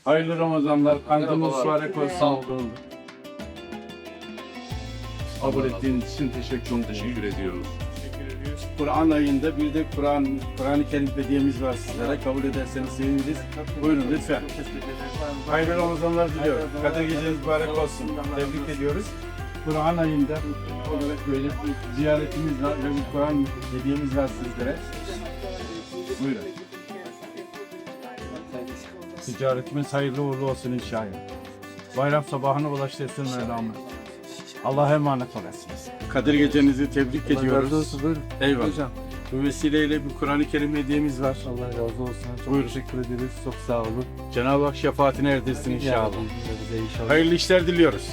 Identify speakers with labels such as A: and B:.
A: Hayırlı Ramazanlar, kandiliniz mübarek olsun. Sağ olun. Kabul ettiğiniz için teşekkür ediyoruz. Kur'an ayında bir de Kur'an-ı Kerim hediyemiz var sizlere. Kabul ederseniz seviniriz. Buyurun lütfen. Hayırlı Ramazanlar diliyorum. Kadir geceniz mübarek olsun. Tebrik ediyoruz. Kur'an ayında olarak böyle bir ziyaretimiz var ve bir Kur'an hediyemiz var sizlere. Buyurun. Ticaretimiz hayırlı uğurlu olsun inşallah. Bayram sabahına ulaştırsın Mevlam'a. Allah'a emanet olasınız. Kadir gecenizi tebrik ediyoruz. Eyvallah. Hocam. Bu vesileyle bir Kur'an-ı Kerim hediyemiz var.
B: Allah razı olsun. Çok
A: Buyurun.
B: teşekkür ederiz. Çok sağ olun.
A: Cenab-ı Hak şefaatine erdirsin inşallah.
B: Bize inşallah.
A: Hayırlı işler diliyoruz.